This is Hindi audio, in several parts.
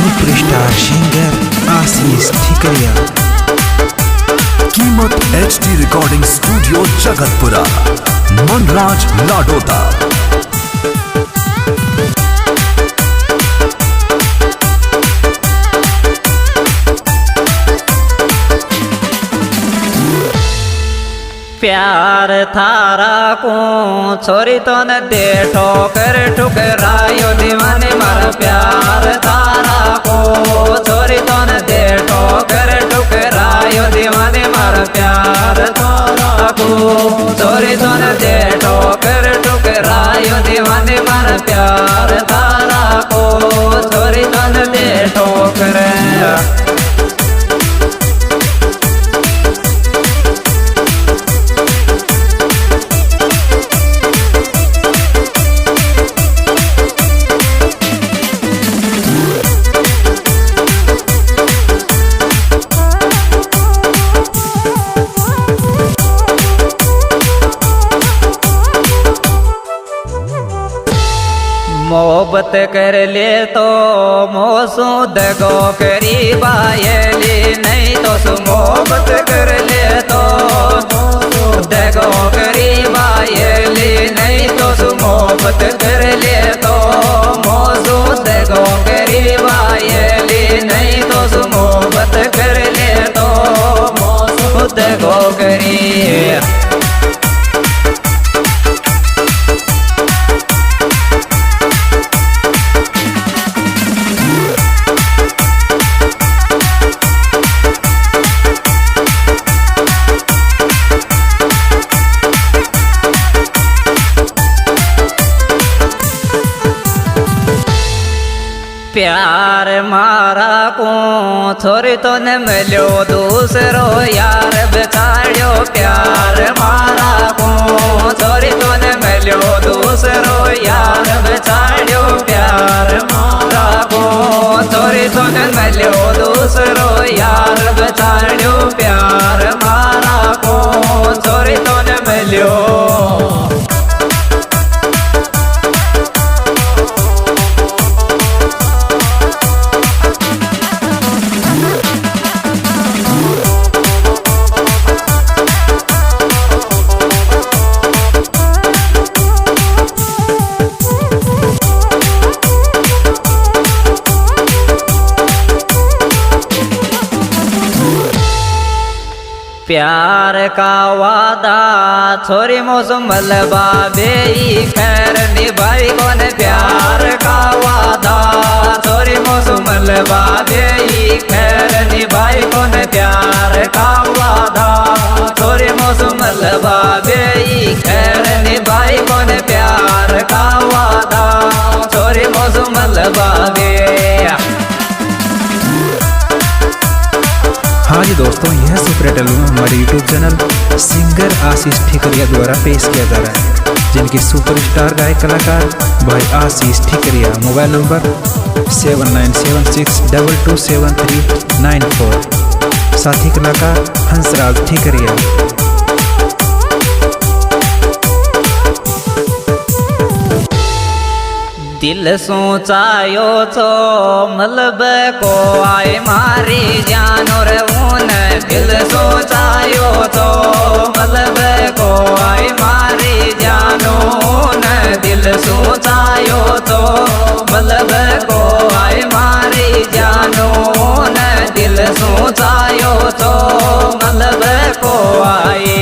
सुपरस्टार सिंगर आशीष ठिकरिया। कीमत HD recording studio Jagatpura, Manraj Ladota. प्यार थारा को छोरी तो न दे ठोकर ठुकरायो दीवाने मारा। प्यार थारा को छोरी तो न दे ठोकर ठुकरायो दीवाने मारा। प्यार थारा को छोरी तो न दे ठोकर ठुकरायो दीवाने मारा। प्यार थारा को छोरी तो न दे ठोकर। मोहब्बत कर ले तो मोसू दगो करी बायली, नहीं तो सु मोहब्बत कर ले तो दगो करी बायली, नहीं तो सु मोहब्बत कर ले तो मोसू दगो करी बायली, नहीं तो सु मोहब्बत कर ले तो मोसू दगो करी। प्यार मारा को छोरी तो न मिलो दूसरो यार बेचाड़ो। प्यार मारा को छोरी तो न मिलो दूसरो यार बेचाड़ो। प्यार मारा को छोरी तो न मिलो दूसरो यार बेचाड़ो। प्यार मारा को छोरी तो न मिलो। प्यार का वादा छोरी मौसम मलबा बेई खैर निभाई कौन। प्यार का वादा छोरी मौसम मलबा बेई खैर निभाई कौन। प्यार का वादा छोरी मौसम मलबा बेई खैर निभाई कौन। प्यार का वादा छोरी मौसम मलबा बे। हाँ जी दोस्तों, यह सुपर एल्बम हमारे यूट्यूब चैनल सिंगर आशीष ठिकरिया द्वारा पेश किया जा रहा है, जिनके सुपरस्टार गायक कलाकार भाई आशीष ठिकरिया। Mobile number 7976227394। साथी कलाकार हंसराज ठिकरिया। दिल सोचायो छो मलब को आए मारी जानो रे ऊन। दिल सोचायो छो मलब को आए मारी जानो न। दिल सोचायो छो मलब को आए मारी जानो न। दिल सोचायो छो मलब को आए।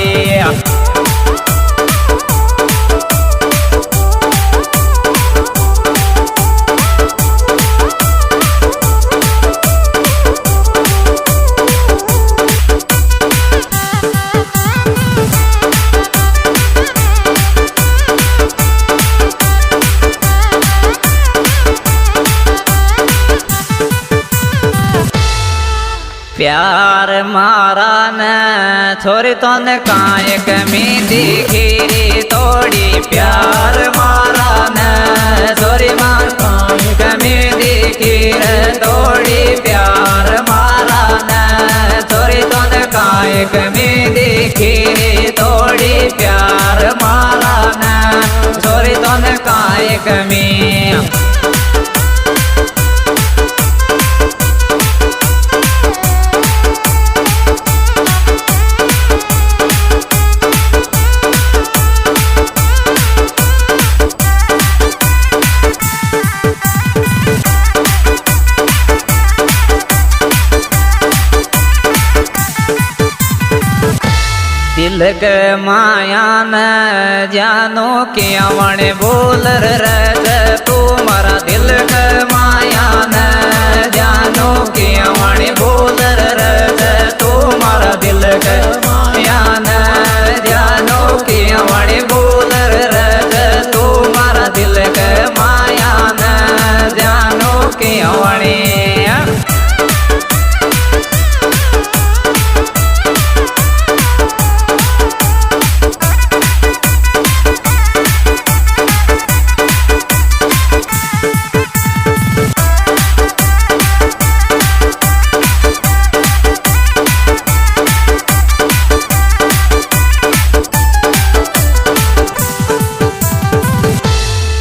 प्यार मारा न छोरी तो न काय कमी दिखी तोड़ी। प्यार मारा न छोरी मार काय कमी दिखी तोड़ी। प्यार मारा न छोरी तो न काय कमी दिखी तोड़ी। प्यार मारा न छोरी तो न काय कमी। दिल के माया न जानो क्या वणे बोल रे तू मारा दिल के माया न जानो क्या वणे बोल रे तू मारा दिल के माया न जानो क्या वणे बोल रे तू मारा दिल के माया न जानो क्या वणे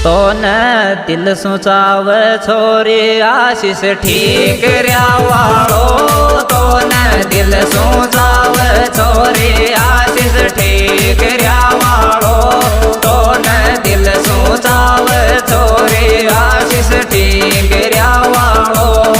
तो न दिल सोचाव छोरी आशीष ठीक वालो तो न दिल सोचाव छोरी आशीष ठीक